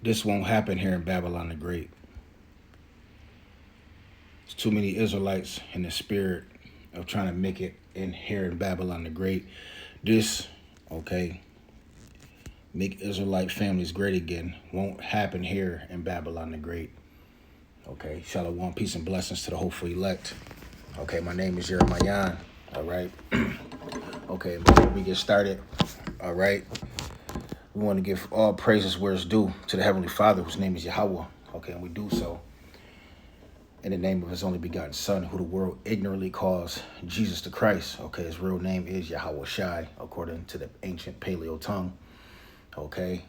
This won't happen here in Babylon the Great. There's too many Israelites in the spirit of trying to make it in here in Babylon the Great. This, okay, make Israelite families great again won't happen here in Babylon the Great. Okay, shalom, peace and blessings to the hopeful elect. Okay, my name is Jeremiah. All right. Okay, before we get started, all right, we want to give all praises where it's due to the Heavenly Father, whose name is Yahweh. Okay, and we do so in the name of his only begotten Son, who the world ignorantly calls Jesus the Christ. Okay, his real name is Yahweh Shai, according to the ancient Paleo tongue. Okay,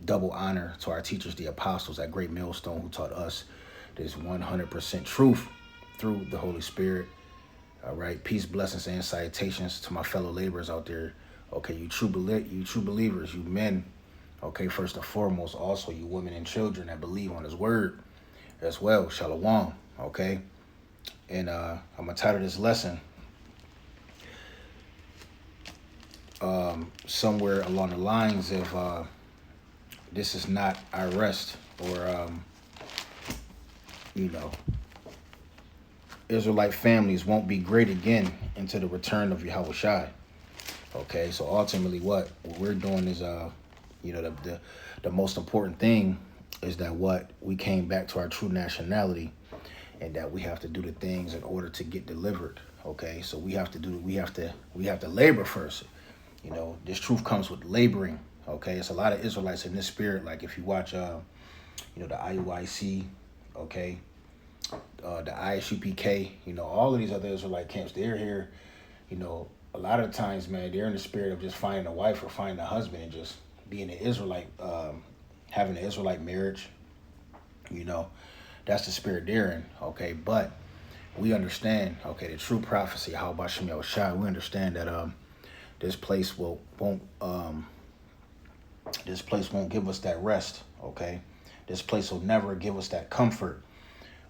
double honor to our teachers, the apostles, that great millstone who taught us this 100% truth through the Holy Spirit. All right, peace, blessings, and salutations to my fellow laborers out there. Okay, you true believers, you men. Okay, first and foremost, also you women and children that believe on his word as well. Shalom. Okay, and I'm gonna title this lesson somewhere along the lines of this is not our rest, or Israelite families won't be great again until the return of Yahweh Shai. Okay, so ultimately what we're doing is the most important thing is that what we came back to our true nationality, and that we have to do the things in order to get delivered. Okay, so we have to labor first. This truth comes with laboring. Okay, it's a lot of Israelites in this spirit. Like if you watch the IUIC, okay, the ISUPK, all of these other Israelite camps, they're here, a lot of times, man, they're in the spirit of just finding a wife or finding a husband and just being an Israelite, having an Israelite marriage. That's the spirit they're in. Okay, but we understand, okay, the true prophecy, how about Shem Shai, we understand that this place won't give us that rest. Okay, this place will never give us that comfort.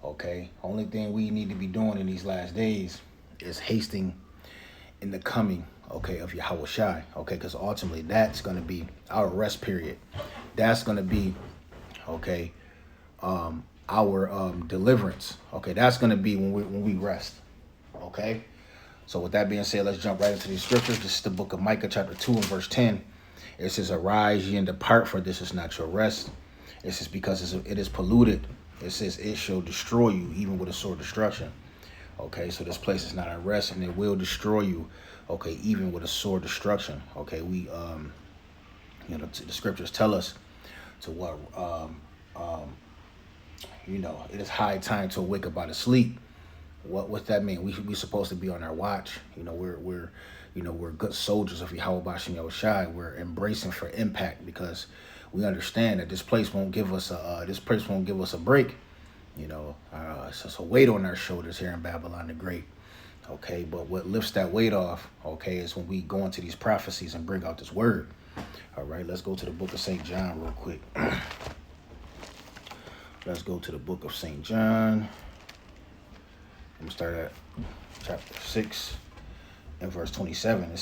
Okay, only thing we need to be doing in these last days is hasting in the coming, okay, of Yahweh Shai. Okay, because ultimately that's going to be our rest period. That's going to be, okay, our deliverance. Okay, that's going to be when we rest. Okay, so with that being said, let's jump right into these scriptures. This is the book of Micah, chapter 2 and verse 10. It says, "Arise ye and depart, for this is not your rest. It says, because it is polluted. It says, it shall destroy you, even with a sword destruction." Okay, so this place is not at rest, and it will destroy you. Okay, even with a sword destruction. Okay, we the scriptures tell us to what it is high time to wake up out of sleep. What's that mean? We supposed to be on our watch. We're good soldiers of Yahweh Bashim Yahushai. We're embracing for impact, because we understand that this place won't give us a break. It's a weight on our shoulders here in Babylon the Great. Okay, but what lifts that weight off, okay, is when we go into these prophecies and bring out this word. All right, let's go to the book of St. John real quick. Let's go to the book of St. John. I'm going to start at chapter 6 and verse 27. It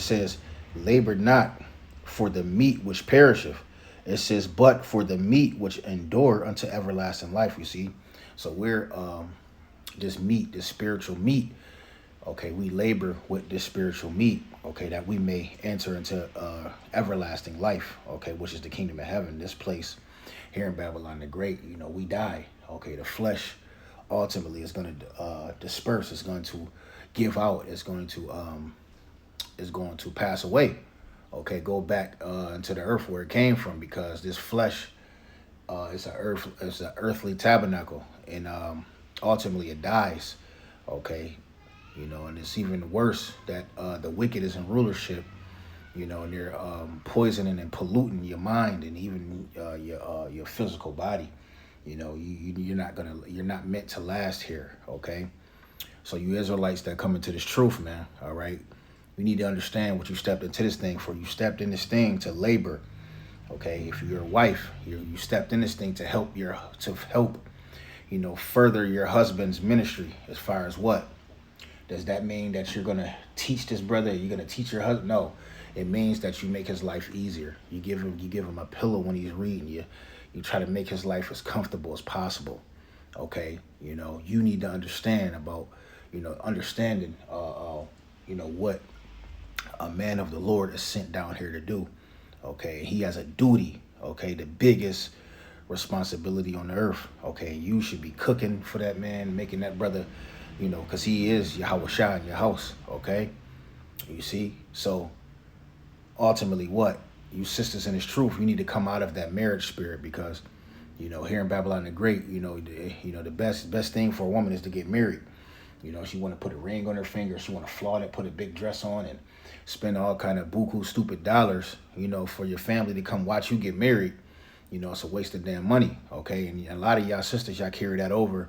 says, "Labor not for the meat which perisheth." It says, "But for the meat which endure unto everlasting life." You see, so we're this meat, this spiritual meat. Okay, we labor with this spiritual meat. Okay, that we may enter into everlasting life. Okay, which is the kingdom of heaven. This place here in Babylon the Great. We die. Okay, the flesh ultimately is going to disperse. It's going to give out. It's going to pass away. Okay, go back into the earth where it came from, because this flesh is an earthly tabernacle, and ultimately it dies. Okay, and it's even worse that the wicked is in rulership. And they're poisoning and polluting your mind and even your physical body. You're not meant to last here. Okay, so you Israelites that come into this truth, man. All right. We need to understand what you stepped into this thing for. You stepped in this thing to labor. Okay, if you're a wife, you stepped in this thing to help further your husband's ministry. As far as what? Does that mean that you're gonna teach this brother? You're gonna teach your husband? No, It means that you make his life easier. You give him a pillow when he's reading. You try to make his life as comfortable as possible. Okay, you need to understand about, understanding, what a man of the Lord is sent down here to do. Okay, he has a duty. Okay, the biggest responsibility on the earth. Okay, you should be cooking for that man, making that brother, because he is Yahweh Shai in your house. Okay, you see. So ultimately, what you sisters in His truth, you need to come out of that marriage spirit, because here in Babylon the Great, the best thing for a woman is to get married. She want to put a ring on her finger. She want to flaunt it, put a big dress on, and spend all kind of buku stupid dollars, for your family to come watch you get married. It's a waste of damn money. Okay, and a lot of y'all sisters, y'all carry that over,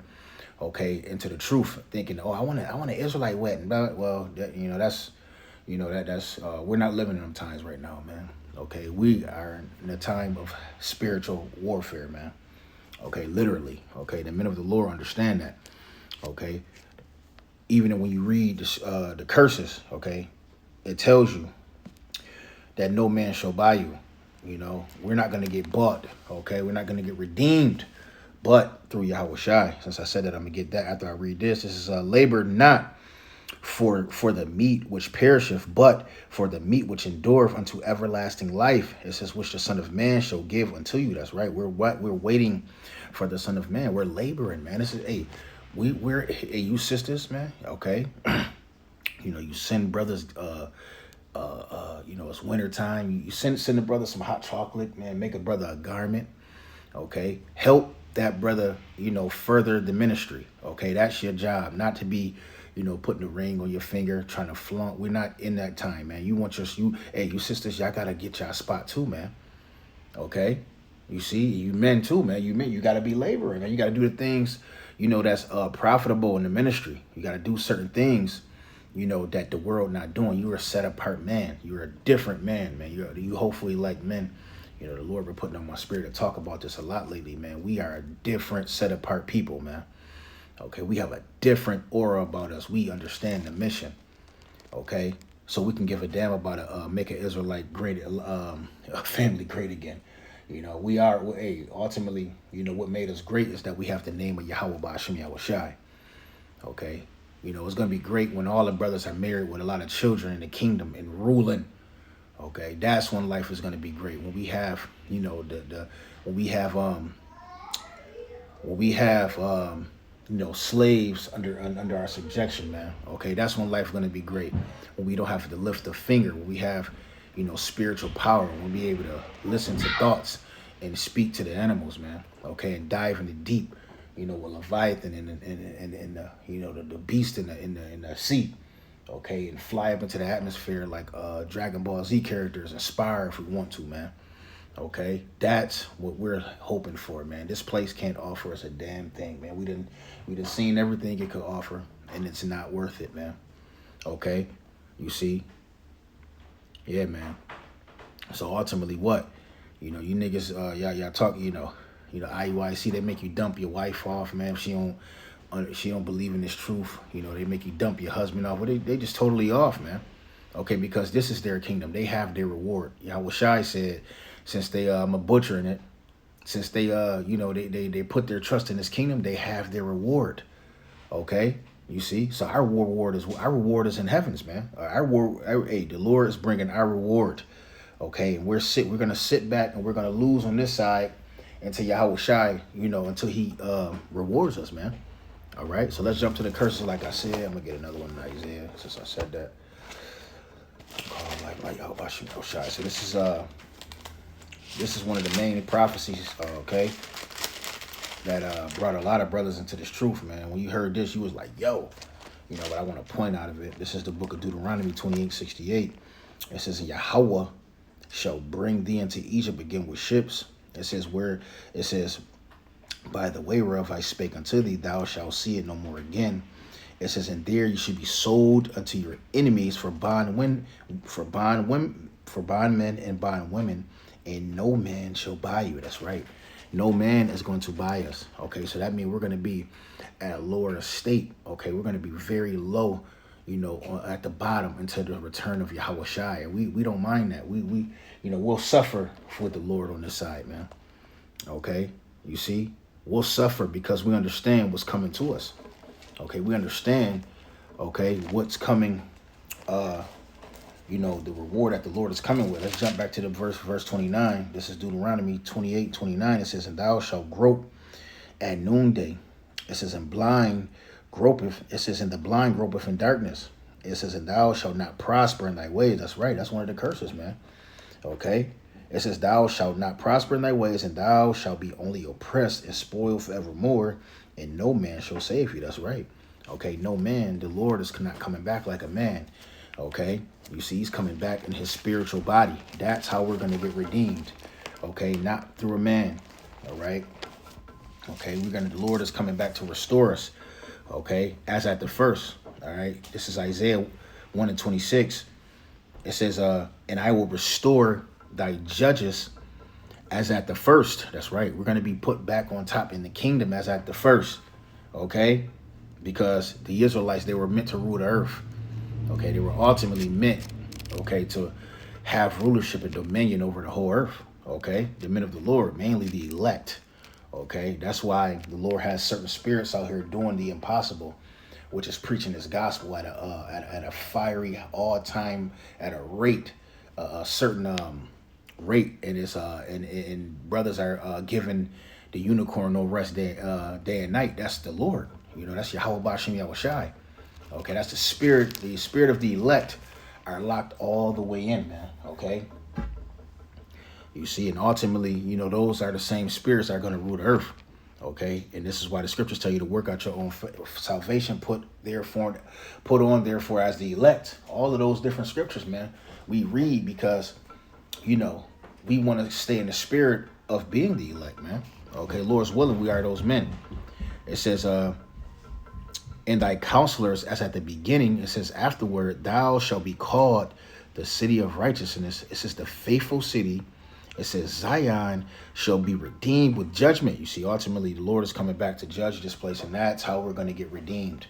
okay, into the truth, thinking, oh, I want an Israelite wedding. Well, that's we're not living in them times right now, man. Okay, we are in a time of spiritual warfare, man. Okay, literally. Okay, the men of the Lord understand that. Okay, even when you read the curses, okay, it tells you that no man shall buy you. We're not going to get bought. Okay, we're not going to get redeemed, but through Yahweh Shai. Since I said that, I'm going to get that after I read this. This is labor not for the meat which perisheth, but for the meat which endureth unto everlasting life. It says, which the Son of Man shall give unto you. That's right. We're waiting for the Son of Man. We're laboring, man. This is we're you sisters, man. Okay, you send brothers. It's winter time. You send the brother some hot chocolate, man. Make a brother a garment. Okay, help that brother. Further the ministry. Okay, that's your job. Not to be, putting a ring on your finger, trying to flaunt. We're not in that time, man. You sisters, y'all gotta get y'all spot too, man. Okay, you see, you men too, man. You gotta be laboring, man. You gotta do the things, that's profitable in the ministry. You gotta do certain things, that the world not doing. You're a set apart man. You're a different man, man. You hopefully like men. The Lord been putting on my spirit to talk about this a lot lately, man. We are a different set apart people, man. Okay, we have a different aura about us. We understand the mission. Okay, so we can give a damn about make an Israelite great, a family great again. We are. Hey, ultimately, what made us great is that we have the name of Yahweh Ba'ashem Yahweh Shai. Okay, it's gonna be great when all the brothers are married with a lot of children in the kingdom and ruling. Okay, that's when life is gonna be great. When we have, slaves under our subjection, man. Okay, that's when life is gonna be great. When we don't have to lift a finger. When we have, spiritual power. When we be able to listen to thoughts and speak to the animals, man. Okay, and dive in the deep. With Leviathan and the beast in the sea. Okay, and fly up into the atmosphere like Dragon Ball Z characters, inspire if we want to, man. Okay, that's what we're hoping for, man. This place can't offer us a damn thing, man. We done seen everything it could offer, and it's not worth it, man. Okay, you see, yeah, man. So ultimately, what, you niggas, y'all talk, IUIC, they make you dump your wife off, man. If she don't believe in this truth, they make you dump your husband off. Well, they just totally off, man. Okay, because this is their kingdom. They have their reward. Yahweh Shai said, since they I'm butchering it, since they they put their trust in this kingdom, they have their reward. Okay, you see. So our reward is in heavens, man. The Lord is bringing our reward. Okay, and we're gonna sit back and we're gonna lose on this side until Yahweh Shai, until He rewards us, man. All right, so let's jump to the curses. Like I said, I'm gonna get another one in Isaiah since I said that. So this is one of the main prophecies, okay, that brought a lot of brothers into this truth, man. When you heard this, you was like, yo, but I want to point out of it. This is the book of Deuteronomy 28:68. It says, Yahweh shall bring thee into Egypt again with ships. It says, by the way whereof I spake unto thee, thou shalt see it no more again. It says, and there you should be sold unto your enemies for bondmen and bondwomen, and no man shall buy you. That's right. No man is going to buy us. Okay, so that means we're going to be at a lower estate. Okay, we're going to be very low, at the bottom until the return of Yahweh Shai. And we don't mind that. We'll suffer with the Lord on this side, man. Okay, you see, we'll suffer because we understand what's coming to us. Okay, we understand, okay, what's coming, the reward that the Lord is coming with. Let's jump back to the verse 29. This is Deuteronomy 28:29. It says, and thou shalt grope at noonday. It says, and blind gropeth. It says, and the blind gropeth in darkness. It says, and thou shalt not prosper in thy ways. That's right. That's one of the curses, man. Okay. It says, thou shalt not prosper in thy ways, and thou shalt be only oppressed and spoiled forevermore, and no man shall save you. That's right. Okay, no man. The Lord is not coming back like a man. Okay, you see, he's coming back in his spiritual body. That's how we're going to get redeemed. Okay, not through a man. All right. Okay, the Lord is coming back to restore us. Okay, as at the first. All right, this is Isaiah 1:26. It says, and I will restore thy judges as at the first. That's right. We're going to be put back on top in the kingdom as at the first. Okay, because the Israelites, they were meant to rule the earth. Okay, they were ultimately meant, okay, to have rulership and dominion over the whole earth. Okay, the men of the Lord, mainly the elect. Okay, that's why the Lord has certain spirits out here doing the impossible, which is preaching his gospel at a fiery, all-time, at a rate, a certain rate, and it's and brothers are giving the unicorn no rest day and night. That's the Lord. That's Yahweh Bashem Yahweh Shai. Okay, that's the spirit of the elect are locked all the way in, man. Okay. You see, and ultimately, those are the same spirits that are going to rule the earth. Okay, and this is why the scriptures tell you to work out your own salvation, put on therefore as the elect. All of those different scriptures, man, we read because, we want to stay in the spirit of being the elect, man. Okay, Lord's willing, we are those men. It says, in thy counselors, as at the beginning, it says afterward, thou shalt be called the city of righteousness. It says the faithful city. It says Zion shall be redeemed with judgment. You see, ultimately, the Lord is coming back to judge this place, and that's how we're going to get redeemed.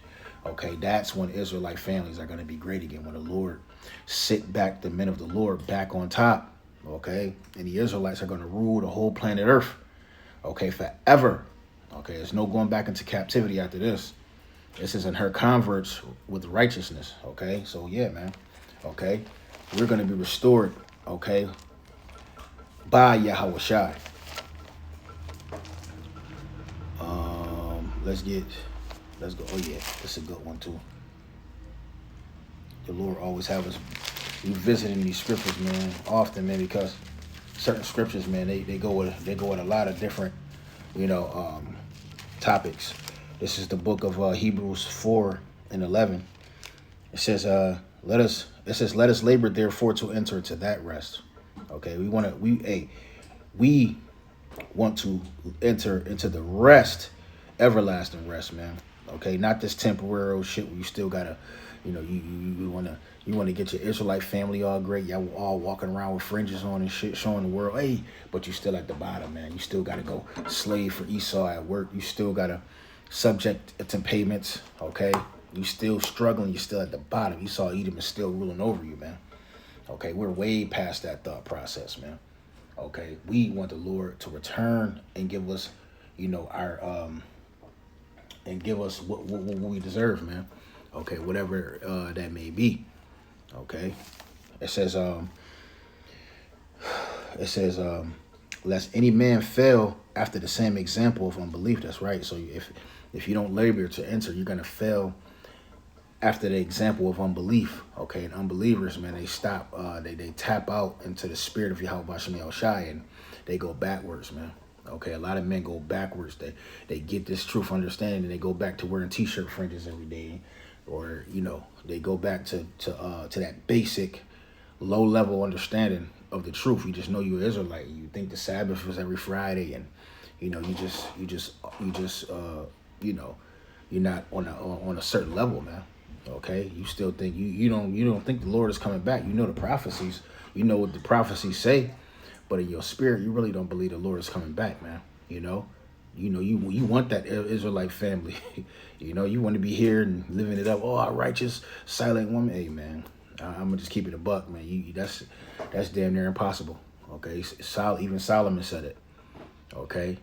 Okay, that's when Israelite families are going to be great again, when the Lord sit back the men of the Lord back on top. Okay, and the Israelites are going to rule the whole planet Earth. Okay, forever. Okay, there's no going back into captivity after this. This is in her converts with righteousness. Okay, so yeah, man. Okay, we're going to be restored. Okay, by Yahweh Shai. Let's go. Oh yeah, this is a good one too. The Lord always have us revisiting these scriptures, man, often, man, because certain scriptures, man, they go with a lot of different, topics. This is the book of Hebrews 4:11. It says, let us labor therefore to enter into that rest. Okay, we want to enter into the rest, everlasting rest, man. Okay, not this temporary shit where you still gotta, you want to get your Israelite family all great. Y'all all walking around with fringes on and shit, showing the world, hey, but you still at the bottom, man. You still gotta go slave for Esau at work. You still gotta subject to payments. Okay, you still struggling. You're still at the bottom. Esau, Edom is still ruling over you, man. Okay, we're way past that thought process, man. Okay, we want the Lord to return and give us, our and give us what we deserve, man. Okay, whatever that may be. Okay, it says lest any man fail after the same example of unbelief. That's right. So if you don't labor to enter, you're gonna fail after the example of unbelief. Okay, and unbelievers, man, they stop, they tap out into the spirit of Yahweh Bashem Yahweh Shai, and they go backwards, man. Okay, a lot of men go backwards. They get this truth understanding, and they go back to wearing t-shirt fringes every day, or they go back to that basic low level understanding of the truth. You just know you're Israelite. You think the Sabbath was every Friday, and you're not on a certain level, man. Okay, you still think you don't think the Lord is coming back. You know the prophecies. You know what the prophecies say, but in your spirit, you really don't believe the Lord is coming back, man. you want that Israelite family. You want to be here and living it up. Oh, our righteous silent woman. Hey, man, I'm gonna just keep it a buck, man. That's damn near impossible. Okay, even Solomon said it. Okay,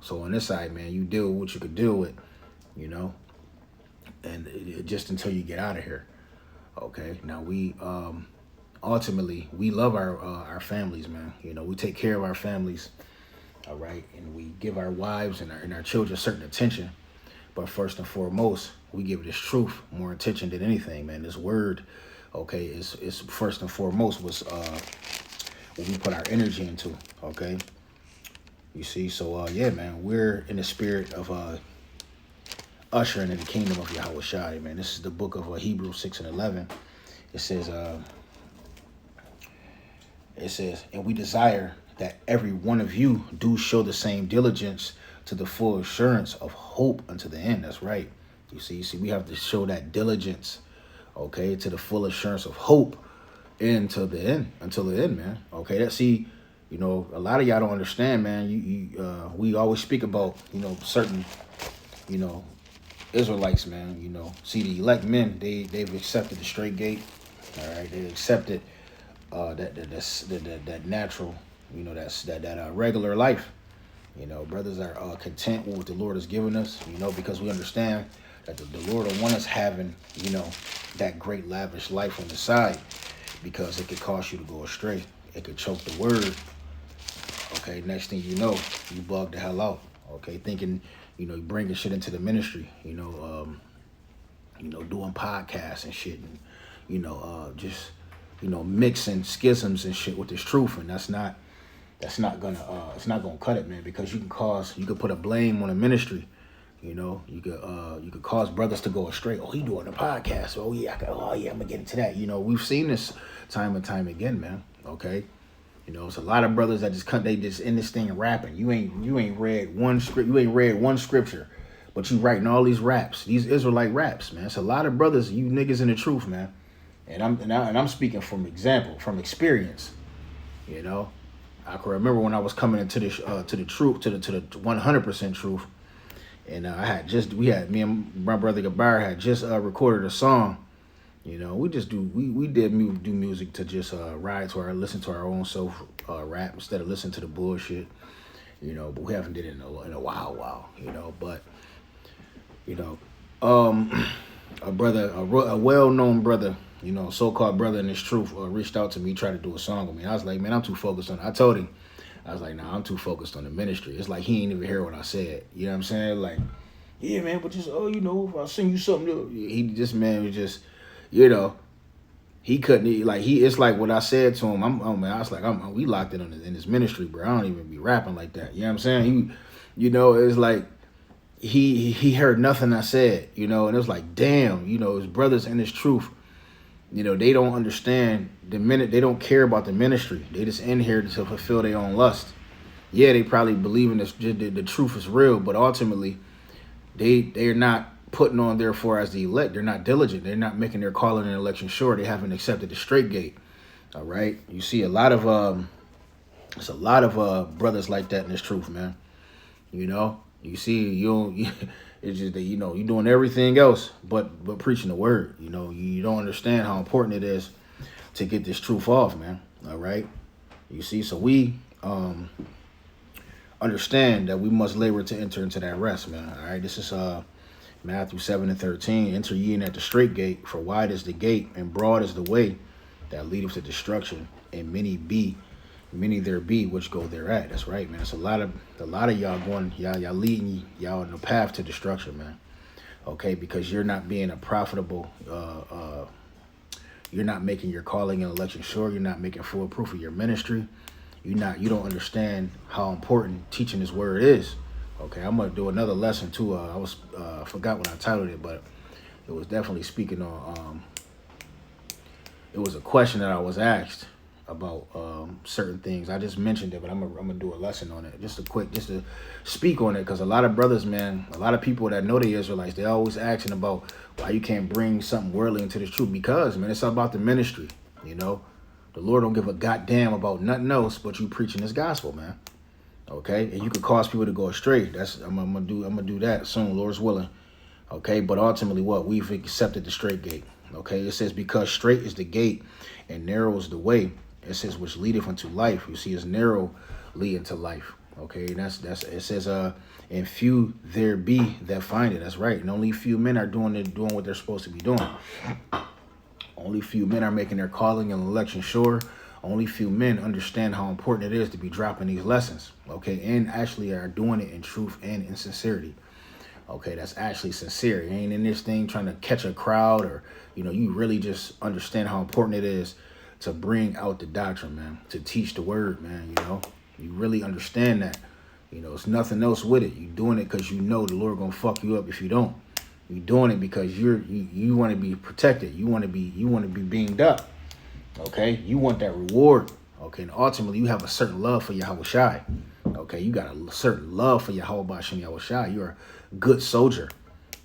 So on this side, man, you deal with what you could deal with. And just until you get out of here. Okay, now we ultimately we love our families, man. We take care of our families. All right, and we give our wives and our children certain attention, but first and foremost, we give this truth more attention than anything, man. This word, okay, is first and foremost what we put our energy into. Okay, you see, so yeah, man, we're in the spirit of ushering in the kingdom of Yahweh Shai, man. This is the book of Hebrews 6:11. It says, and we desire that every one of you do show the same diligence to the full assurance of hope unto the end. That's right. You see, we have to show that diligence, okay, to the full assurance of hope until the end, man. Okay, a lot of y'all don't understand, man. We always speak about, certain, Israelites, man. See, the elect men, they've accepted the straight gate. All right, they accepted that natural, that regular life. Brothers are content with what the Lord has given us, because we understand that the Lord will want us having, that great lavish life on the side, because it could cause you to go astray. It could choke the word. Okay, next thing you know, you bug the hell out. Okay, thinking, you bringing shit into the ministry, doing podcasts and shit, and, just, mixing schisms and shit with this truth, and that's not gonna cut it, man, because you could put a blame on a ministry. You could cause brothers to go astray. Oh, he doing a podcast. Oh yeah, I'm gonna get into that. We've seen this time and time again, man. Okay, it's a lot of brothers that they just in this thing rapping. You ain't read one script. You ain't read one scripture, but you writing all these raps, these Israelite raps, man. It's a lot of brothers, you niggas in the truth, man. And I'm speaking from experience. I can remember when I was coming into this to the truth, to the 100% truth, and me and my brother Gabar had just recorded a song. We did music to just listen to our own self rap instead of listening to the bullshit. But we haven't did it in a while. But a brother, a well-known brother, so-called brother in this truth, reached out to me, tried to do a song with me. I was like, man, I'm too focused on it. I told him, I was like, nah, I'm too focused on the ministry. It's like he ain't even hear what I said. You know what I'm saying? Like, yeah, man, but just, if I sing you something, this man was just, he couldn't, it's like what I said to him. I was like, we locked in in this ministry, bro. I don't even be rapping like that. You know what I'm saying? It's like, he heard nothing I said, and it was like, damn, his brothers in this truth, they don't understand they don't care about the ministry. They just in here to fulfill their own lust. Yeah, they probably believe in this, the truth is real, but ultimately, they're not putting on therefore as the elect. They're not diligent. They're not making their calling and election sure. They haven't accepted the straight gate. All right. You see a lot of brothers like that in this truth, man. You see, it's just that, you're doing everything else but preaching the word. You don't understand how important it is to get this truth off, man. All right. You see, so we understand that we must labor to enter into that rest, man. All right. This is Matthew 7:13. Enter ye in at the straight gate, for wide is the gate and broad is the way that leadeth to destruction, and many there be which go thereat. That's right, man. It's a lot of y'all leading y'all in the path to destruction, man. Okay, because you're not being a profitable, you're not making your calling and election sure. You're not making full proof of your ministry. You don't understand how important teaching this word is. Okay, I'm gonna do another lesson too. I forgot what I titled it, but it was definitely speaking on. It was a question that I was asked about certain things. I just mentioned it, but I'm gonna do a lesson on it. Just to speak on it, because a lot of brothers, man, a lot of people that know the Israelites, they always asking about why you can't bring something worldly into this truth. Because, man, it's about the ministry. The Lord don't give a goddamn about nothing else but you preaching this gospel, man. Okay, and you could cause people to go astray. I'm gonna do that soon, Lord's willing. Okay, but ultimately, what we've accepted the straight gate. Okay, it says because straight is the gate and narrow is the way. It says which leadeth unto life. You see, it's narrow lead into life. Okay, and that's it says and few there be that find it. That's right, and only few men are doing what they're supposed to be doing. Only few men are making their calling and election sure. Only few men understand how important it is to be dropping these lessons. Okay, and actually are doing it in truth and in sincerity. Okay, that's actually sincere. You ain't in this thing trying to catch a crowd, or you really just understand how important it is to bring out the doctrine, man, to teach the word, man. You really understand that. It's nothing else with it. You doing it because you know the Lord gonna fuck you up if you don't. You doing it because you want to be protected. You want to be beamed up. Okay, you want that reward. Okay, and ultimately you have a certain love for Yahweh Shai. Okay, you got a certain love for Yahweh Bashem Yahweh Shai. You're a good soldier.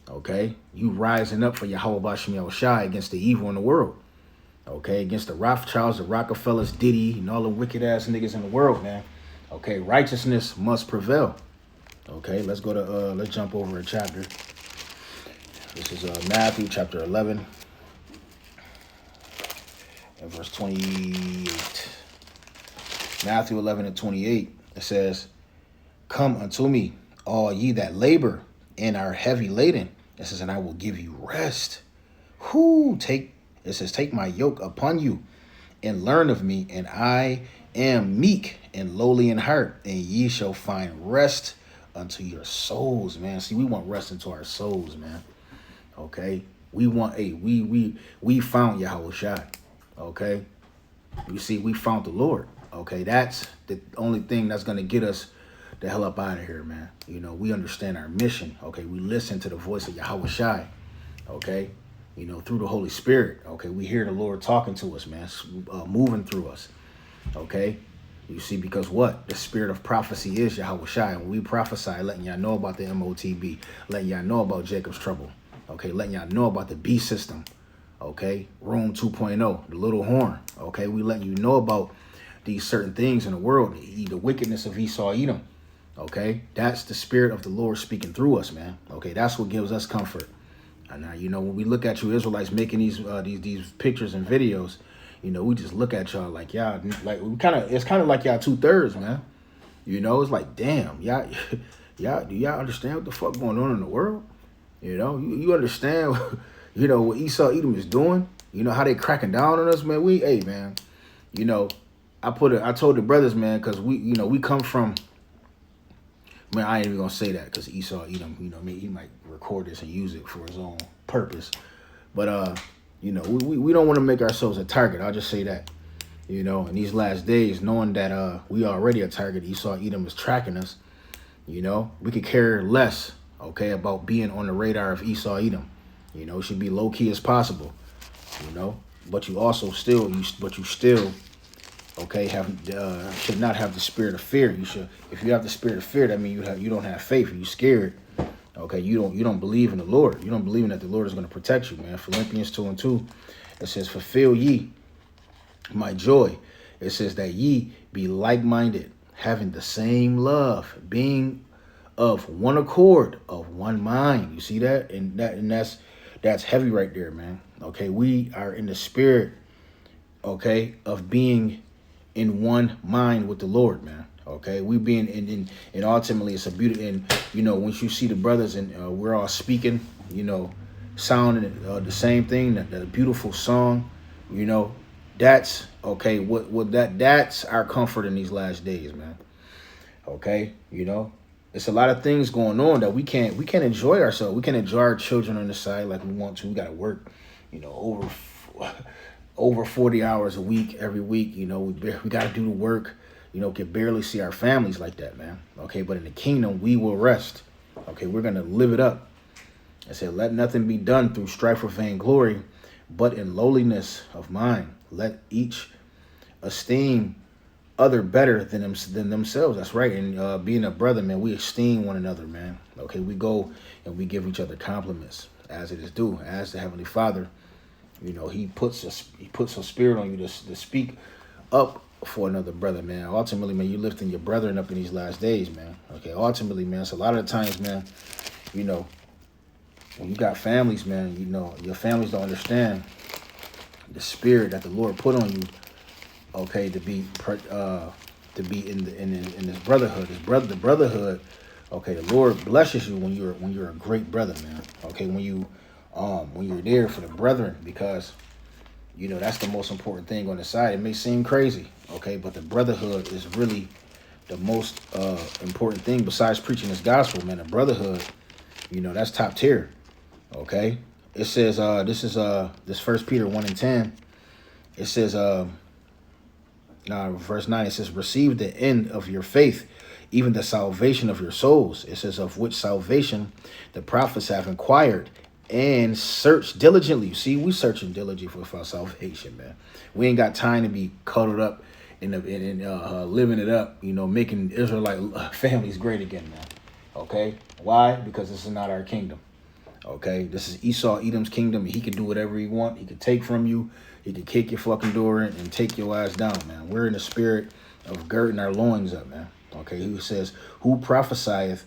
Okay, you rising up for Yahweh Bashem Yahweh Shai against the evil in the world. Okay, against the Rothschilds, the Rockefellers, Diddy, and all the wicked ass niggas in the world, man. Okay, righteousness must prevail. Okay, let's jump over a chapter. This is Matthew chapter 11 and verse 28. Matthew 11 and 28. It says, "Come unto me, all ye that labor and are heavy laden." It says, "And I will give you rest." It says, "Take my yoke upon you and learn of me, and I am meek and lowly in heart, and ye shall find rest unto your souls," man. See, we want rest into our souls, man. Okay, we want we found Yahweh Shai. Okay, you see, we found the Lord. Okay, that's the only thing that's gonna get us the hell up out of here, man. We understand our mission. Okay, we listen to the voice of Yahweh Shai. Okay, through the Holy Spirit. Okay, we hear the Lord talking to us, man, moving through us. Okay, you see, because what the spirit of prophecy is Yahweh Shai, and when we prophesy, letting y'all know about the MOTB, letting y'all know about Jacob's trouble. Okay, letting y'all know about the B system. Okay, Rome 2.0, the little horn. Okay, we letting you know about these certain things in the world, the wickedness of Esau, Edom. Okay, that's the spirit of the Lord speaking through us, man. Okay, that's what gives us comfort. And now, when we look at you Israelites making these pictures and videos, we just look at y'all like y'all, like it's kind of like y'all 2/3, man. It's like, damn, y'all, do y'all understand what the fuck going on in the world? You understand, what Esau Edom is doing? How they cracking down on us, man. Hey, man, I told the brothers, man, because we come from, man, I ain't even gonna say that because Esau Edom, he might record this and use it for his own purpose. But we don't want to make ourselves a target. I'll just say that. In these last days, knowing that we already a target, Esau Edom is tracking us. We could care less, okay, about being on the radar of Esau Edom. It should be low key as possible. But you also still, okay, should not have the spirit of fear. You should, if you have the spirit of fear, that means you don't have faith. You're scared. Okay, you don't believe in the Lord. You don't believe in that the Lord is going to protect you, man. Philippians 2:2, it says, "Fulfill ye my joy." It says that ye be like-minded, having the same love, being of one accord, of one mind. You see that? And that's heavy right there, man. Okay, we are in the spirit, okay, of being in one mind with the Lord, man. Okay, we being and ultimately it's a beauty. And once you see the brothers and we're all speaking, sounding the same thing, that beautiful song, that's okay. That's our comfort in these last days, man. Okay, it's a lot of things going on that we can't enjoy ourselves. We can't enjoy our children on the side like we want to. We got to work, over 40 hours a week every week. We got to do the work. Can barely see our families like that, man. Okay, but in the kingdom, we will rest. Okay, we're going to live it up. I said, let nothing be done through strife or vainglory, but in lowliness of mind. Let each esteem other better than themselves. That's right. And being a brother, man, we esteem one another, man. Okay, we go and we give each other compliments as it is due, as the Heavenly Father. He puts a spirit on you to speak up for another brother, man. Ultimately, man, you lifting your brethren up in these last days, man. Okay, ultimately, man. So a lot of the times, man, you know, when you got families, man, you know, your families don't understand the spirit that the Lord put on you, okay, to be in this brotherhood, the brotherhood. Okay, the Lord blesses you when you're a great brother, man. Okay, when you're there for the brethren, because you know that's the most important thing on the side. It may seem crazy, okay, but the brotherhood is really the most important thing besides preaching this gospel, man. The brotherhood, you know, that's top tier. Okay, it says this First Peter 1:10. It says verse 9. It says, "Receive the end of your faith, even the salvation of your souls." It says, "Of which salvation the prophets have inquired and searched diligently." See, we searching diligently for our salvation, man. We ain't got time to be cuddled up and living it up, you know, making Israelite families great again, man. Okay, why? Because this is not our kingdom. Okay, this is Esau, Edom's kingdom. He can do whatever he want. He can take from you. He can kick your fucking door in and take your ass down, man. We're in the spirit of girding our loins up, man. Okay, who says, who prophesied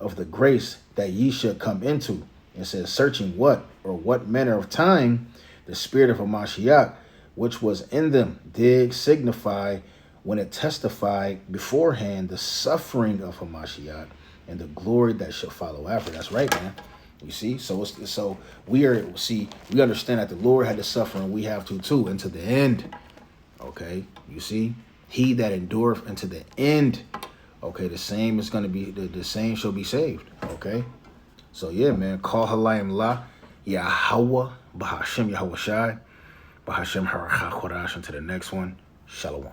of the grace that ye should come into? It says, searching what or what manner of time the spirit of Hamashiach, which was in them, did signify when it testified beforehand the suffering of Hamashiach and the glory that shall follow after. That's right, man. You see, so we understand that the Lord had to suffer, and we have to too, unto the end. Okay, you see, he that endureth unto the end. Okay, the same is going to be the same shall be saved. Okay, so yeah, man. Call halayim la Yahweh Bahashem Yahweh Shai Bahashem Haracha Korash. Unto the next one. Shalom.